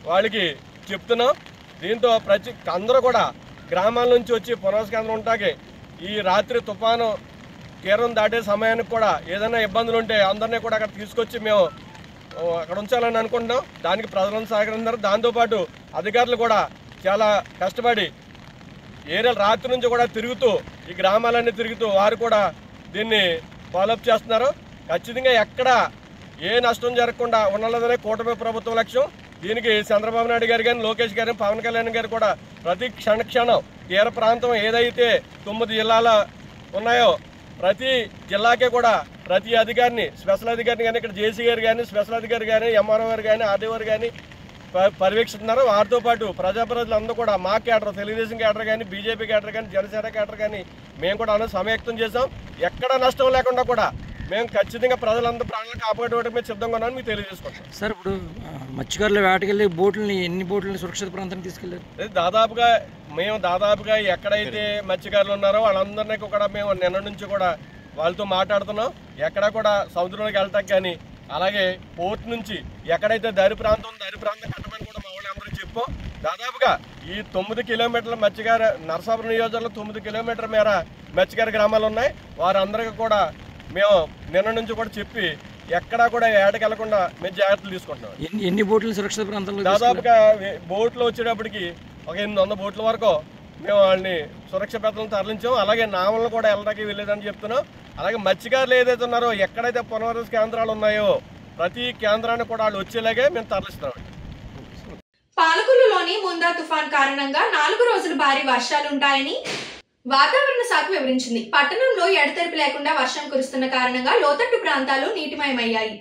వాళ్ళకి చెప్తున్నాం. దీంతో అందరూ కూడా గ్రామాల నుంచి వచ్చి పునరావాస కేంద్రం ఉంటాకి ఈ రాత్రి తుఫాను తీరం దాటే సమయానికి కూడా ఏదైనా ఇబ్బందులు ఉంటే అందరినీ కూడా అక్కడ తీసుకొచ్చి మేము అక్కడ ఉంచాలని అనుకుంటున్నాం. దానికి ప్రజలను సహకరిస్తున్నారు. దాంతోపాటు అధికారులు కూడా చాలా కష్టపడి ఏరియాలు రాత్రి నుంచి కూడా తిరుగుతూ ఈ గ్రామాలన్నీ తిరుగుతూ వారు కూడా దీన్ని ఫాలోఅప్ చేస్తున్నారు. ఖచ్చితంగా ఎక్కడ ఏ నష్టం జరగకుండా ఉండాలనే కూటమి ప్రభుత్వం లక్ష్యం. దీనికి చంద్రబాబు నాయుడు గారు కానీ లోకేష్ గారు పవన్ కళ్యాణ్ గారు కూడా ప్రతి క్షణం తీర ప్రాంతం ఏదైతే 9 జిల్లాలు ఉన్నాయో ప్రతి జిల్లాకే కూడా ప్రతి అధికారిని స్పెషల్ అధికారిని కానీ ఇక్కడ జేసీ గారు కానీ స్పెషల్ అధికారి కానీ ఎంఆర్ఓ గారు కానీ ఆర్డీఓ గారు కానీ పర్యవేక్షిస్తున్నారు. వారితో పాటు ప్రజలందరూ కూడా మా కేటర్ తెలుగుదేశం కేటర్ కానీ బీజేపీ కేటర్ కానీ జనసేన కేటర్ కానీ మేము కూడా అందరూ సమయక్తం చేసాం. ఎక్కడ నష్టం లేకుండా కూడా మేము ఖచ్చితంగా ప్రజలందరూ ప్రాణాలను కాపాడుకోవడం మీద సిద్ధంగా ఉన్నామని మీకు తెలియజేసుకుంటాం. సార్ ఇప్పుడు మత్స్యకారులు వేటకెళ్ళి ఎన్ని బోట్లని సురక్షిత ప్రాంతానికి తీసుకెళ్లారు? దాదాపుగా ఎక్కడైతే మత్స్యకారులు ఉన్నారో వాళ్ళందరినీ కూడా మేము నిన్న నుంచి కూడా వాళ్ళతో మాట్లాడుతున్నాం. ఎక్కడ కూడా సముద్రంలోకి వెళ్ళటానికి కానీ అలాగే పోర్ట్ నుంచి ఎక్కడైతే దరి ప్రాంతం కట్టమని కూడా మా వాళ్ళందరికీ చెప్పాం. దాదాపుగా ఈ 9 కిలోమీటర్ల నరసాపురం నియోజకవర్గంలో 9 కిలోమీటర్ల మేర మత్స్యకార గ్రామాలు ఉన్నాయి. వారందరికీ కూడా మేము నిన్న నుంచి కూడా చెప్పి ఎక్కడా కూడా ఏటకెళ్లకుండా మేము జాగ్రత్తలు తీసుకుంటున్నాం. ఎన్ని బోట్లు సురక్షిత ప్రాంతాల్లో? దాదాపుగా బోట్లు వచ్చేటప్పటికి ఒక 800 బోట్ల వరకు మేము వాళ్ళని సురక్షిత ప్రాంతాలను తరలించాం. అలాగే నావలను కూడా వెళ్ళడానికి వెళ్ళేదని చెప్తున్నాం. అలాగే మత్స్యకారులు ఏదైతే ఉన్నారో ఎక్కడైతే పునరావాస కేంద్రాలు ఉన్నాయో ప్రతి కేంద్రాన్ని కూడా వాళ్ళు వచ్చేలాగే మేము తరలిస్తున్నాం. పాలకొల్లులోని ముందా తుఫాన్ కారణంగా 4 రోజులు భారీ వర్షాలుంటాయని వాతావరణ శాఖ వివరించింది. పట్టణంలో ఎడతెరిపి లేకుండా వర్షం కురుస్తున్న కారణంగా లోతట్టు ప్రాంతాలు నీటిమయమయ్యాయి.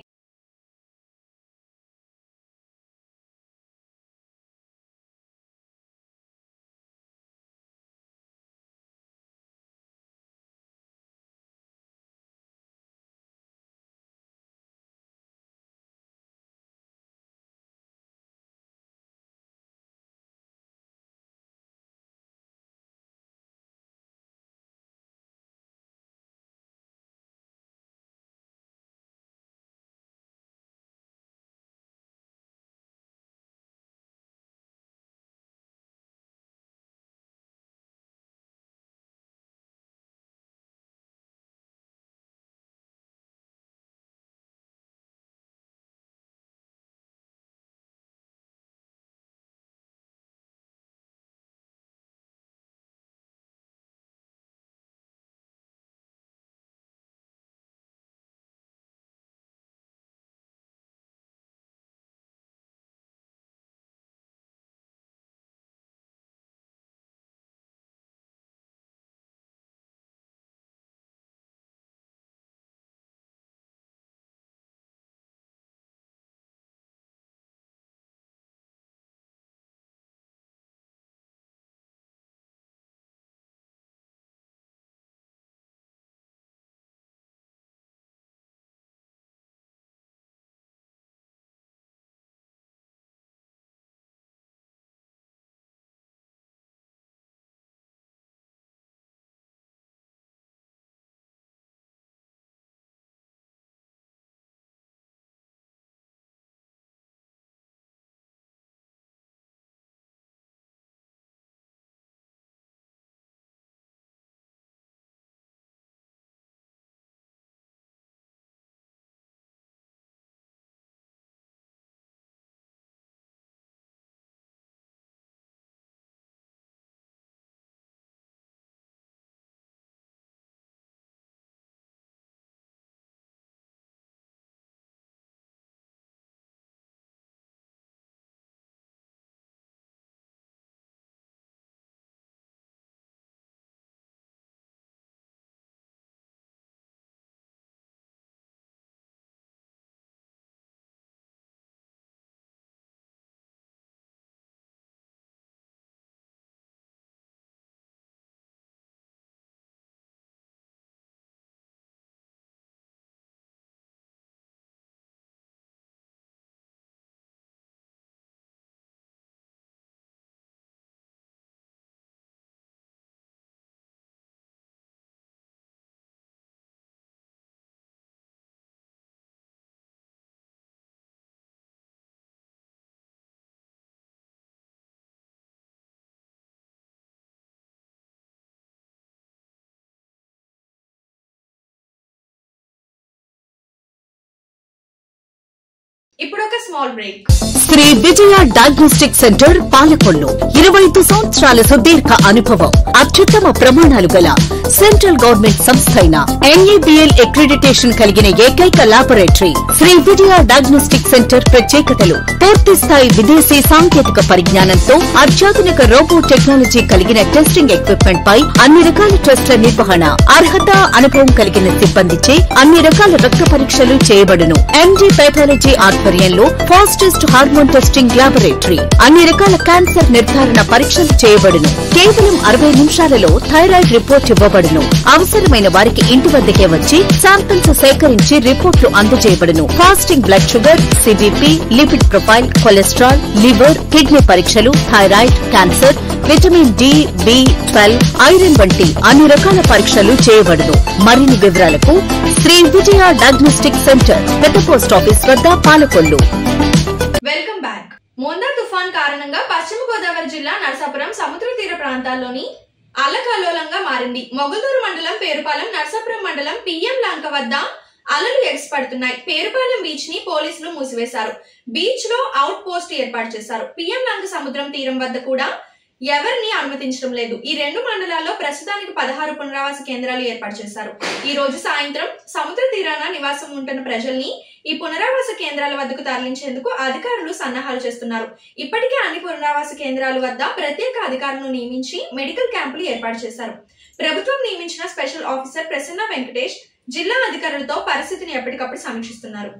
ఇప్పుడు ఒక small break. Shri Vijaya diagnostic centre Palakollu 25 సంవత్సరాల సుదీర్ఘ అనుభవం, అత్యుత్తమ ప్రమాణాలు గల సెంట్రల్ గవర్నమెంట్ సంస్థ అయిన NABL అక్రిడిటేషన్ కలిగిన ఏకైక laboratory Shri Vijaya diagnostic centre ప్రత్యేకతలు పూర్తి స్థాయి విదేశీ సాంకేతిక పరిజ్ఞానంతో అత్యాధునిక రోబో టెక్నాలజీ కలిగిన టెస్టింగ్ ఎక్విప్మెంట్ పై అన్ని రకాల టెస్టుల నిర్వహణ, అర్హత, అనుభవం కలిగిన సిబ్బందిచే అన్ని రకాల రక్త పరీక్షలు చేయబడును. MD పైథాలజీ ఆధ్వర్యంలో ఫాస్టెస్ట్ హార్మోన్ టెస్టింగ్ లాబొరేటరీ, అన్ని రకాల క్యాన్సర్ నిర్ధారణ పరీక్షలు చేయబడును. కేవలం 60 నిమిషాలలో థైరాయిడ్ రిపోర్ట్ ఇవ్వబడును. అవసరమైన వారికి ఇంటి వద్దకే వచ్చి శాంపిల్స్ సేకరించి రిపోర్టులు అందజేయబడును. Fasting blood sugar, CBP, lipid profile, cholesterol, liver, kidney పరీక్షలు, thyroid, cancer, vitamin D, B12, iron వంటి అన్ని రకాల పరీక్షలు చేయబడును. మరిన్ని వివరాలకు శ్రీ విజయ డయాగ్నోస్టిక్ సెంటర్, పెద్ద పోస్ట్ ఆఫీస్ వద్ద, పాలకొల్లు. Welcome back. మోందా తుఫాన్ కారణంగా పశ్చిమ గోదావరి జిల్లా నరసాపురం సముద్ర తీర ప్రాంతాల్లోని అల్లకల్లోలంగా మారింది. మొగల్దూరు మండలం పేరుపాలెం, నరసాపురం మండలం PM లంక వద్ద అలలు ఎగసిపడుతున్నాయి. పేరుపాలెం బీచ్ ని పోలీసులు మూసివేశారు. బీచ్ లో అవుట్ పోస్ట్ ఏర్పాటు చేశారు. PM లంక సముద్రం తీరం వద్ద కూడా ఎవరిని అనుమతించడం లేదు. ఈ రెండు మండలాల్లో ప్రస్తుతానికి 16 పునరావాస కేంద్రాలు ఏర్పాటు చేశారు. ఈ రోజు సాయంత్రం సముద్ర తీరాన నివాసం ఉంటున్న ప్రజల్ని ఈ పునరావాస కేంద్రాల వద్దకు తరలించేందుకు అధికారులు సన్నాహాలు చేస్తున్నారు. ఇప్పటికే అన్ని పునరావాస కేంద్రాల వద్ద ప్రత్యేక అధికారులను నియమించి మెడికల్ క్యాంపులు ఏర్పాటు చేశారు. ప్రభుత్వం నియమించిన స్పెషల్ ఆఫీసర్ ప్రసన్న వెంకటేష్ జిల్లా అధికారులతో పరిస్థితిని ఎప్పటికప్పుడు సమీక్షిస్తున్నారు.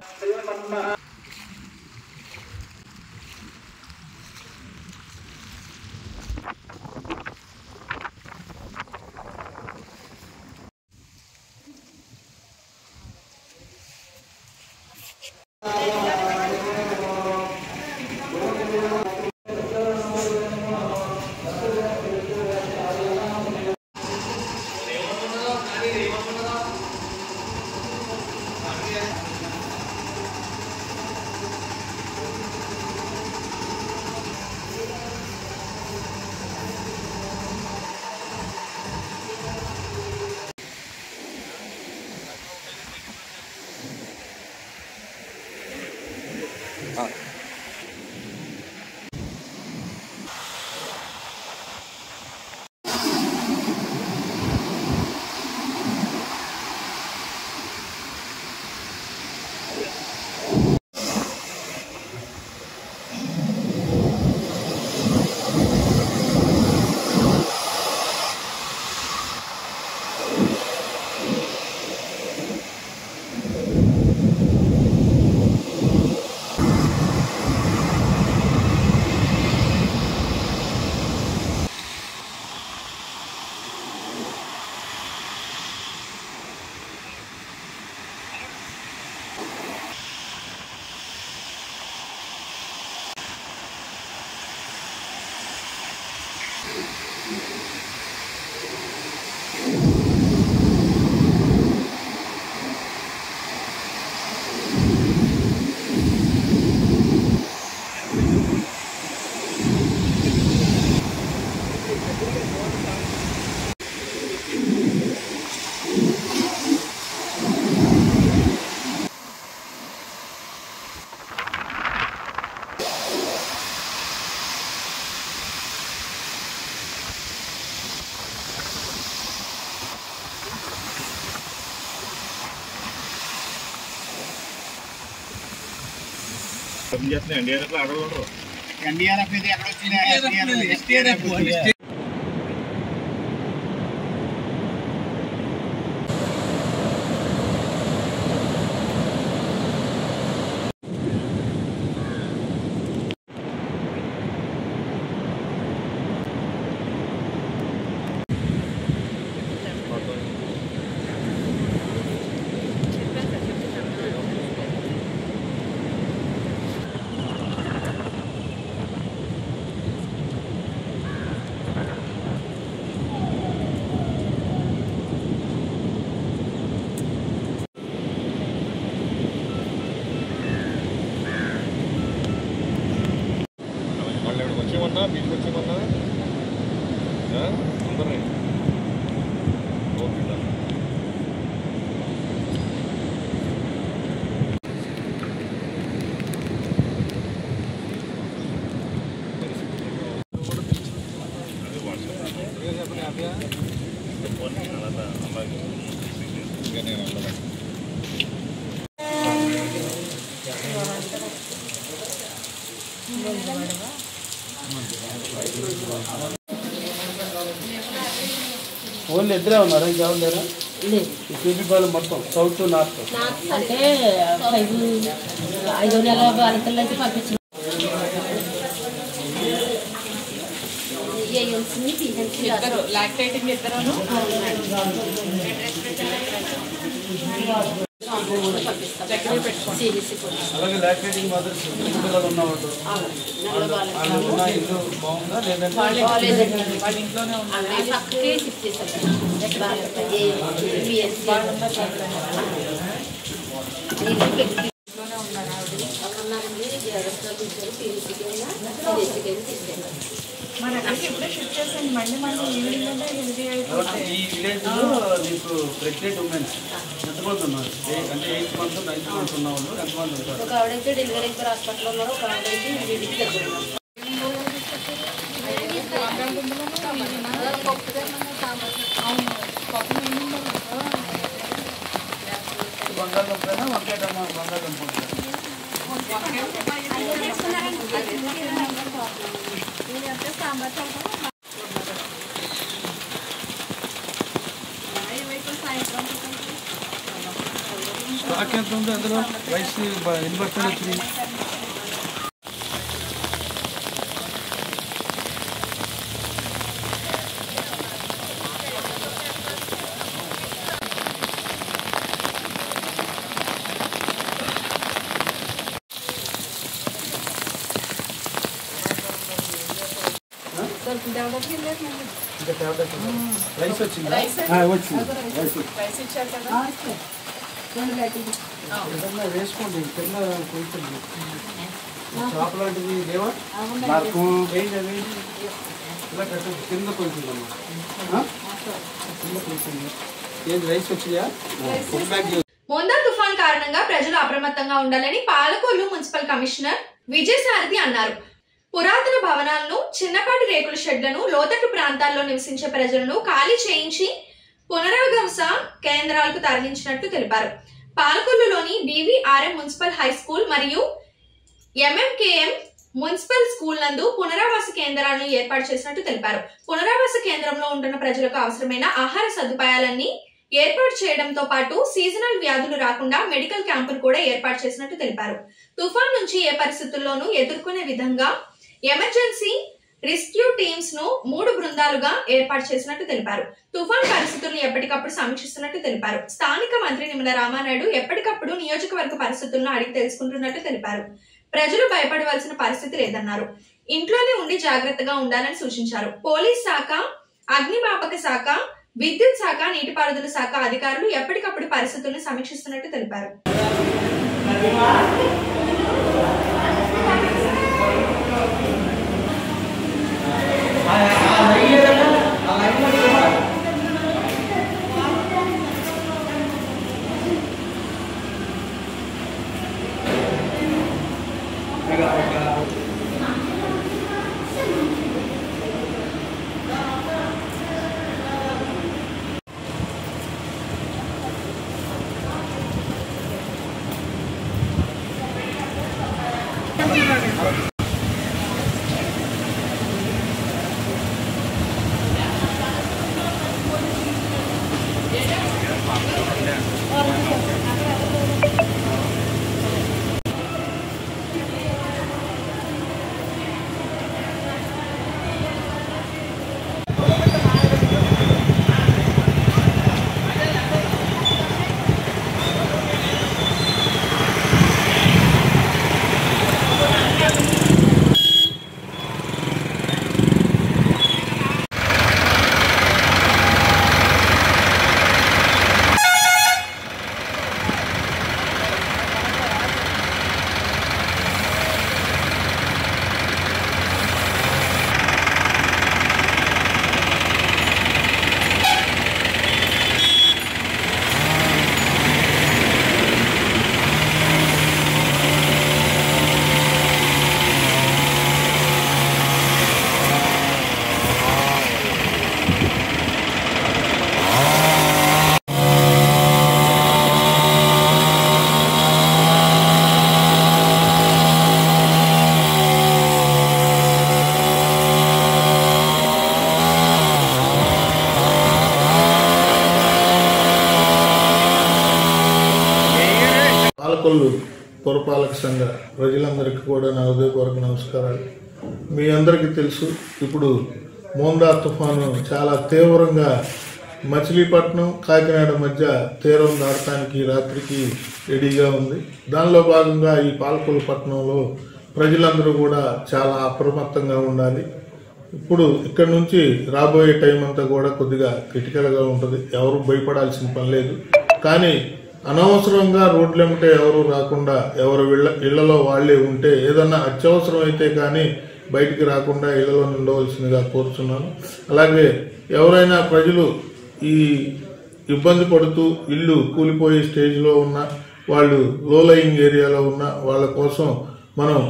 ఎన్డీఆర్ఎఫ్ ఇది ఎక్కడ వచ్చింది? బీచ్కి వచ్చేమన్నా అందరినీ ఓకే ఓన్లీ ఇద్దరే ఉన్నారు, ఇంకెవరు లేరా? పీపీపాలు మొత్తం సౌత్ నార్త్ అంటే 5 నెలల బాలికలు అయితే పంపించారు. లాక్టేటింగ్ ఇద్దరు అలాగే లాక్టేటింగ్ మదర్స్ పిల్లలు ఉన్నవాళ్ళు ఇల్లు బాగుందా లేదంటే వాళ్ళ ఇంట్లోనే ఈ విలేజ్లో మీకు ప్రెగ్నెంట్ ఉమెన్స్ ఎంతమంది ఉన్నారు? అంటే 8 months 9 months ఉన్న వాళ్ళు ఎంతమంది ఉంటారు? ఒక ఆవిడైతే డెలివరీ హాస్పిటల్లో ఉన్నారు, ఒక ఆవిడైతే వీడికి దగ్గర ఉన్నారు. బంగాళదుంప టమాటానా వంకాయ బంగాళదుంప స్టాక్ ఎంత ఉంది అందులో రైస్ ఎన్ని బస్తాలు వచ్చింది రైస్ వచ్చింది వేసుకోండి కింద కొడుతుంది షాప్ లాంటిది లేవా నాకు వేయండి ఇలా కట్టు కింద కొడుతుందమ్మా కింద కొడుతుంది ఏంటి రైస్ వచ్చిందా ఒక బ్యాగ్ మోందా తుఫాన్ కారణంగా ప్రజలు అప్రమత్తంగా ఉండాలని పాలకొల్లు మున్సిపల్ కమిషనర్ విజయసారథి అన్నారు. పురాతన భవనాలను, చిన్నపాటి రేకుల షెడ్లను, లోతట్టు ప్రాంతాల్లో నివసించే ప్రజలను ఖాళీ చేయించి పునరావాస కేంద్రాలకు తరలించినట్టు తెలిపారు. పాలకొల్లులోని బీవీఆర్ఎం మున్సిపల్ హై స్కూల్ మరియు ఎంఎంకేఎం మున్సిపల్ స్కూల్ నందు పునరావాస కేంద్రాలను ఏర్పాటు చేసినట్టు తెలిపారు. పునరావాస కేంద్రంలో ఉంటున్న ప్రజలకు అవసరమైన ఆహార సదుపాయాలన్నీ ఏర్పాటు చేయడంతో పాటు సీజనల్ వ్యాధులు రాకుండా మెడికల్ క్యాంపులు కూడా ఏర్పాటు చేసినట్టు తెలిపారు. తుఫాన్ నుంచి ఏ పరిస్థితుల్లోనూ ఎదుర్కొనే విధంగా ఎమర్జెన్సీ రెస్క్యూ టీమ్స్ ను 3 బృందాలుగా ఏర్పాటు చేసినట్టు తెలిపారు. తుఫాన్ పరిస్థితులను ఎప్పటికప్పుడు సమీక్షిస్తున్నట్టు తెలిపారు. స్థానిక మంత్రి నిమ్మల రామానాయుడు ఎప్పటికప్పుడు నియోజకవర్గ పరిస్థితులను అడిగి తెలుసుకుంటున్నట్టు తెలిపారు. ప్రజలు భయపడవలసిన పరిస్థితి లేదన్నారు. ఇంట్లోనే ఉండి జాగ్రత్తగా ఉండాలని సూచించారు. పోలీస్ శాఖ, అగ్నిమాపక శాఖ, విద్యుత్ శాఖ, నీటిపారుదల శాఖ అధికారులు ఎప్పటికప్పుడు పరిస్థితులను సమీక్షిస్తున్నట్టు తెలిపారు. పాలకొల్లు పురపాలక సంఘ ప్రజలందరికీ కూడా నా హృదయపూర్వక నమస్కారాలు. మీ అందరికీ తెలుసు, ఇప్పుడు మోందా తుఫాను చాలా తీవ్రంగా మచిలీపట్నం, కాకినాడ మధ్య తీరం దాటడానికి రాత్రికి రెడీగా ఉంది. దానిలో భాగంగా ఈ పాలకొల్లు పట్టణంలో ప్రజలందరూ కూడా చాలా అప్రమత్తంగా ఉండాలి. ఇప్పుడు ఇక్కడ నుంచి రాబోయే టైం అంతా కూడా కొద్దిగా క్రిటికల్గా ఉంటుంది. ఎవరు భయపడాల్సిన పని లేదు. కానీ అనవసరంగా రోడ్లెంబటే ఎవరు రాకుండా ఎవరు ఇళ్లలో వాళ్లే ఉంటే, ఏదన్నా అత్యవసరం అయితే కానీ బయటికి రాకుండా ఇళ్లలో ఉండవలసిందిగా కోరుతున్నాను. అలాగే ఎవరైనా ప్రజలు ఈ ఇబ్బంది పడుతూ ఇల్లు కూలిపోయే స్టేజ్లో ఉన్న వాళ్ళు, లో లయింగ్ ఏరియాలో ఉన్న వాళ్ళ కోసం మనం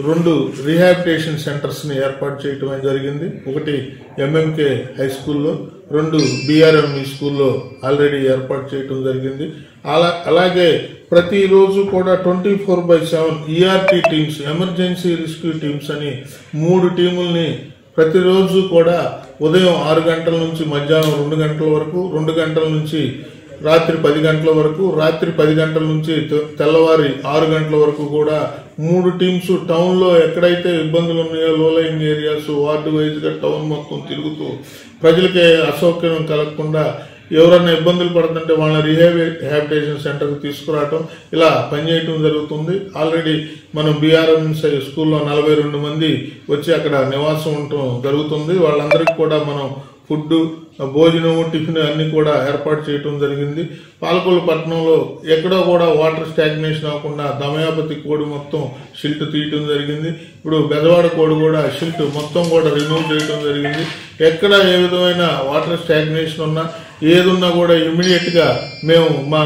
2 రీహాబిలిటేషన్ సెంటర్స్ని ఏర్పాటు చేయటం జరిగింది. ఒకటి ఎంఎంకే హై స్కూల్లో, 2 బీఆర్ఎంఈ స్కూల్లో ఆల్రెడీ ఏర్పాటు చేయటం జరిగింది. అలాగే ప్రతిరోజు కూడా 24/7 ERT teams, emergency rescue teams అని 3 టీముల్ని ప్రతిరోజు కూడా ఉదయం 6 గంటల నుంచి మధ్యాహ్నం 2 గంటల వరకు, 2 గంటల నుంచి రాత్రి 10 గంటల వరకు, రాత్రి 10 గంటల నుంచి తెల్లవారి 6 గంటల వరకు కూడా 3 టీమ్స్ టౌన్లో ఎక్కడైతే ఇబ్బందులు ఉన్నాయో లో లయింగ్ ఏరియాస్ వార్డు వైజ్గా టౌన్ మొత్తం తిరుగుతూ ప్రజలకే అసౌకర్యం కలగకుండా ఎవరైనా ఇబ్బందులు పడుతుంటే వాళ్ళని రీహాబిలిటేషన్ సెంటర్కి తీసుకురావటం ఇలా పనిచేయటం జరుగుతుంది. ఆల్రెడీ మనం బీఆర్ఎంసీ స్కూల్లో 42 మంది వచ్చి అక్కడ నివాసం ఉండటం జరుగుతుంది. వాళ్ళందరికీ కూడా మనం ఫుడ్, భోజనము, టిఫిన్ అన్ని కూడా ఏర్పాటు చేయటం జరిగింది. పాలకొల్లు పట్టణంలో ఎక్కడో కూడా వాటర్ స్టాగ్నేషన్ అవ్వకుండా దమయాపతి కోడి మొత్తం షిల్ట్ తీయటం జరిగింది. ఇప్పుడు బెజవాడ కోడి కూడా షిల్ట్ మొత్తం కూడా రిమూవ్ చేయటం జరిగింది. ఎక్కడ ఏ విధమైన వాటర్ స్టాగ్నేషన్ ఉన్నా ఏదున్నా కూడా ఇమ్మీడియట్గా మేము మా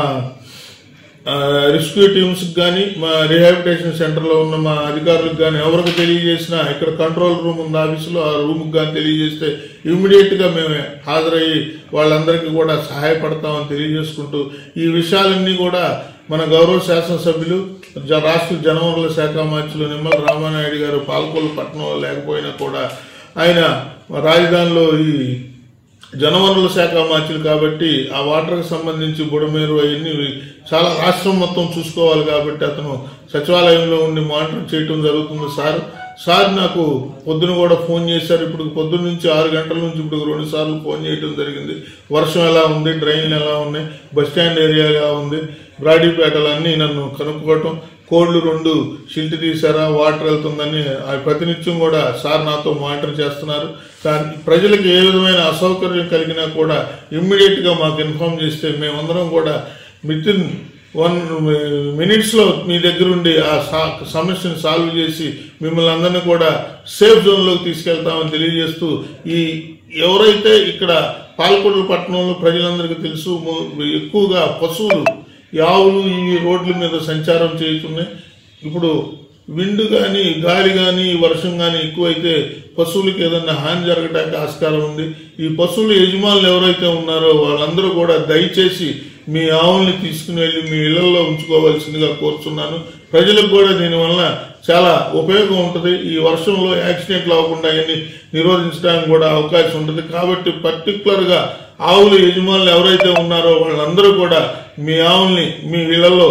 రెస్క్యూ టీమ్స్కి కానీ మా రీహాబిలిటేషన్ సెంటర్లో ఉన్న మా అధికారులకు కానీ ఎవరికి తెలియజేసినా ఇక్కడ కంట్రోల్ రూమ్ ఉంది ఆఫీసులో, ఆ రూమ్కి కానీ తెలియజేస్తే ఇమ్మీడియట్గా మేము హాజరయ్యి వాళ్ళందరికీ కూడా సహాయపడతామని తెలియజేసుకుంటూ ఈ విషయాలన్నీ కూడా మన గౌరవ శాసనసభ్యులు రాష్ట్ర జనవనరుల శాఖ మంత్రులు నిమ్మల రామానాయుడు గారు పాలకొల్లు పట్టణంలో లేకపోయినా కూడా ఆయన రాజధానిలో ఈ జనవనరుల శాఖ మార్చులు కాబట్టి ఆ వాటర్కి సంబంధించి బుడమేరు అవన్నీ చాలా రాష్ట్రం మొత్తం చూసుకోవాలి కాబట్టి అతను సచివాలయంలో ఉండి మానిటర్ చేయటం జరుగుతుంది. సార్ నాకు పొద్దున కూడా ఫోన్ చేశారు. ఇప్పుడు పొద్దున్న నుంచి 6 గంటల నుంచి ఇప్పుడు 2 సార్లు ఫోన్ చేయడం జరిగింది. వర్షం ఎలా ఉంది, డ్రైన్లు ఎలా ఉన్నాయి, బస్టాండ్ ఏరియా ఎలా ఉంది, బ్రాడీపేటలు అన్నీ నన్ను కనుక్కోవటం, కోళ్లు 2 షిల్ట్ తీసారా, వాటర్ వెళ్తుందని ప్రతినిత్యం కూడా సార్ నాతో మానిటర్ చేస్తున్నారు. ప్రజలకు ఏ విధమైన అసౌకర్యం కలిగినా కూడా ఇమ్మీడియట్ గా మాకు ఇన్ఫార్మ్ చేస్తే మేమందరం కూడా వితిన్ 1 minutes మీ దగ్గరుండి ఆ సమస్యను సాల్వ్ చేసి మిమ్మల్ని అందరినీ కూడా సేఫ్ జోన్ లోకి తీసుకెళ్తామని తెలియజేస్తూ ఈ ఎవరైతే ఇక్కడ పాలకొల్లు పట్టణంలో ప్రజలందరికీ తెలుసు ఎక్కువగా పశువులు, ఆవులు ఈ రోడ్ల మీద సంచారం చేస్తున్నాయి. ఇప్పుడు విండ్ కానీ గాలి కానీ వర్షం కానీ ఎక్కువైతే పశువులకు ఏదన్నా హాని జరగడానికి ఆస్కారం ఉంది. ఈ పశువుల యజమానులు ఎవరైతే ఉన్నారో వాళ్ళందరూ కూడా దయచేసి మీ ఆవుల్ని తీసుకుని వెళ్ళి మీ ఇళ్లలో ఉంచుకోవాల్సిందిగా కోరుతున్నాను. ప్రజలకు కూడా దీనివల్ల చాలా ఉపయోగం ఉంటుంది. ఈ వర్షంలో యాక్సిడెంట్లు అవ్వకుండా ఇవన్నీ నిరోధించడానికి కూడా అవకాశం ఉంటుంది. కాబట్టి పర్టికులర్ గా ఆవుల యజమానులు ఎవరైతే ఉన్నారో వాళ్ళందరూ కూడా మీ ఆవుల్ని మీ ఇళ్లలో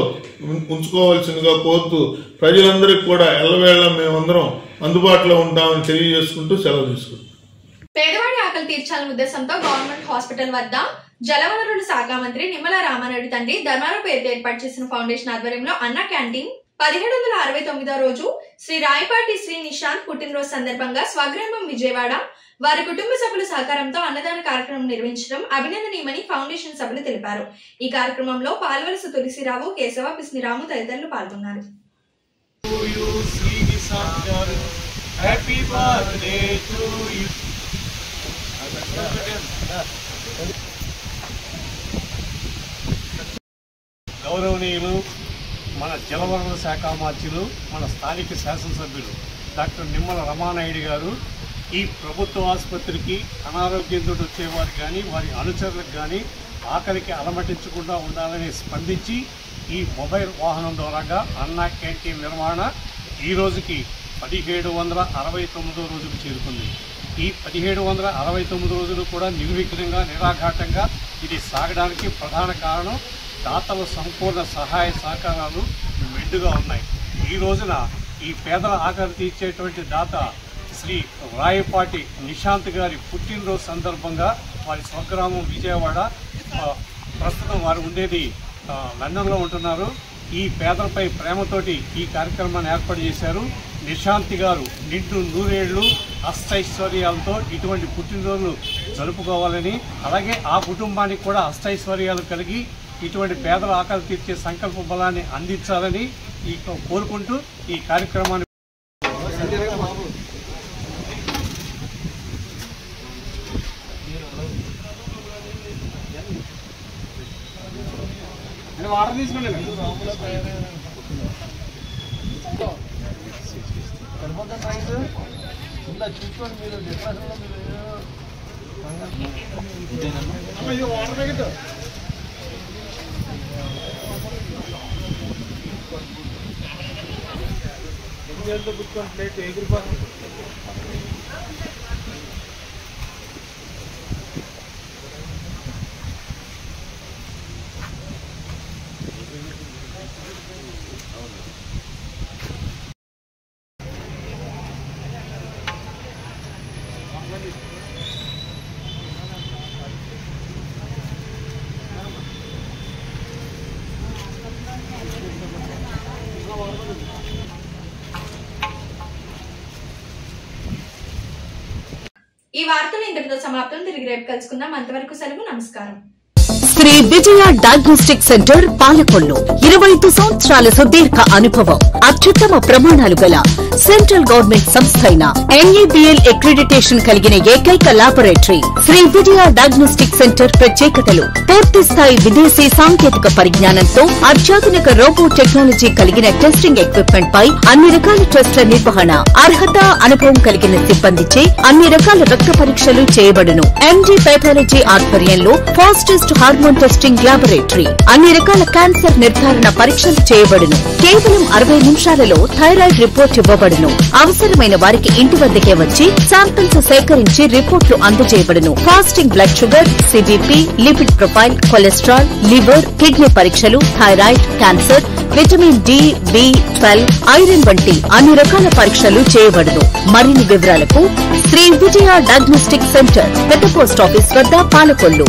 ఉంచుకోవాల్సిందిగా కోరుతూ ప్రజలందరికీ కూడా ఎల్లవేళ మేమందరం అందుబాటులో ఉంటామని తెలియజేసుకుంటూ సెలవు తీసుకుంటాం. పేదవాడి ఆకలి తీర్చాలనే ఉద్దేశంతో గవర్నమెంట్ హాస్పిటల్ వద్ద జలవనరుల శాఖ మంత్రి నిమ్మల రామానాయుడు తండ్రి ధర్మారావు పేరుతో ఏర్పాటు చేసిన ఫౌండేషన్ ఆధ్వర్యంలో అన్న క్యాంటీన్ 1769వ రోజు శ్రీ రాయపాటి శ్రీ నిశాంత్ పుట్టినరోజు సందర్భంగా స్వగ్రామం విజయవాడ వారి కుటుంబ సభ్యుల సహకారంతో అన్నదాన కార్యక్రమం నిర్వహించడం అభినందనీయమని ఫౌండేషన్ సభ్యులు తెలిపారు. ఈ కార్యక్రమంలో పాల్వలస తులసిరావు, కేశవ, పిస్నిరాము తదితరులు పాల్గొన్నారు. గౌరవనీయులు మన జలవనరుల శాఖ మంత్రులు, మన స్థానిక శాసనసభ్యులు డాక్టర్ నిమ్మల రామానాయుడు గారు ఈ ప్రభుత్వ ఆసుపత్రికి అనారోగ్యంతో వచ్చేవారికి కానీ వారి అనుచరులకు కానీ ఆకలికి అలమటించకుండా ఉండాలని స్పందించి ఈ మొబైల్ వాహనం ద్వారాగా అన్న క్యాంటీన్ నిర్వహణ ఈ రోజుకి 1769వ రోజుకు చేరుకుంది. ఈ 1769 రోజులు కూడా నిర్విఘ్నంగా నిరాఘాటంగా ఇది సాగడానికి ప్రధాన కారణం దాతల సంపూర్ణ సహాయ సహకారాలు మెండుగా ఉన్నాయి. ఈ రోజున ఈ పేదల ఆకలి తీర్చేటువంటి దాత శ్రీ రాయపాటి నిశాంత్ గారి పుట్టినరోజు సందర్భంగా వారి స్వగ్రామం విజయవాడ, ప్రస్తుతం వారు ఉండేది లండన్లో ఉంటున్నారు. ఈ పేదలపై ప్రేమతోటి ఈ కార్యక్రమాన్ని ఏర్పాటు చేశారు. నిశాంతి గారు నిండు 100 ఏళ్ళు అష్టైశ్వర్యాలతో ఇటువంటి పుట్టినరోజులు జరుపుకోవాలని, అలాగే ఆ కుటుంబానికి కూడా అష్టైశ్వర్యాలు కలిగి ఇటువంటి పేదల ఆకలి తీర్చే సంకల్ప బలాన్ని అందించాలని కోరుకుంటూ ఈ కార్యక్రమాన్ని వాటర్ తీసుకోండి. చూసుకోండి మీరు డిప్రెషన్లో మీరు వాటర్ ప్యాకెట్ చేతితో పుచ్చుకొని ప్లేట్ ఎగిరిపోతుంది. ఈ వార్తలు ఇంతటితో సమాప్తం. తిరిగి రేపు కలుసుకుందాం. అంతవరకు సెలవు. నమస్కారం. శ్రీ విజయ డయాగ్నోస్టిక్ సెంటర్ పాలకొల్లు 25 సంవత్సరాల సుదీర్ఘ అనుభవం, అత్యుత్తమ ప్రమాణాలు గల సెంట్రల్ గవర్నమెంట్ సంస్థ అయిన NABL అక్రిడిటేషన్ కలిగిన ఏకైక laboratory Shri Vijaya diagnostic centre ప్రత్యేకతలు పూర్తి స్థాయి విదేశీ సాంకేతిక పరిజ్ఞానంతో అత్యాధునిక రోబో టెక్నాలజీ కలిగిన టెస్టింగ్ ఎక్విప్మెంట్ పై అన్ని రకాల టెస్టుల నిర్వహణ, అర్హత, అనుభవం కలిగిన సిబ్బందిచే అన్ని రకాల రక్త పరీక్షలు చేయబడును. MD పైథాలజీ ఆధ్వర్యంలో ఫాస్టెస్ట్ హార్మోన్ టెస్టింగ్ ల్యాబొరేటరీ, అన్ని రకాల క్యాన్సర్ నిర్ధారణ పరీక్షలు చేయబడును. కేవలం 60 నిమిషాలలో థైరాయిడ్ రిపోర్ట్ ఇవ్వబడును. అవసరమైన వారికి ఇంటి వద్దకే వచ్చి శాంపిల్స్ సేకరించి రిపోర్టులు అందజేయబడును. Fasting blood sugar, CBP, lipid profile, cholesterol, liver, kidney పరీక్షలు, thyroid, cancer, vitamin D, B12, iron వంటి అన్ని రకాల పరీక్షలు చేయబడును. మరిన్ని వివరాలకు శ్రీ విజయ డయాగ్నోస్టిక్ సెంటర్, పెద్ద పోస్ట్ ఆఫీస్ వద్ద, పాలకొల్లు.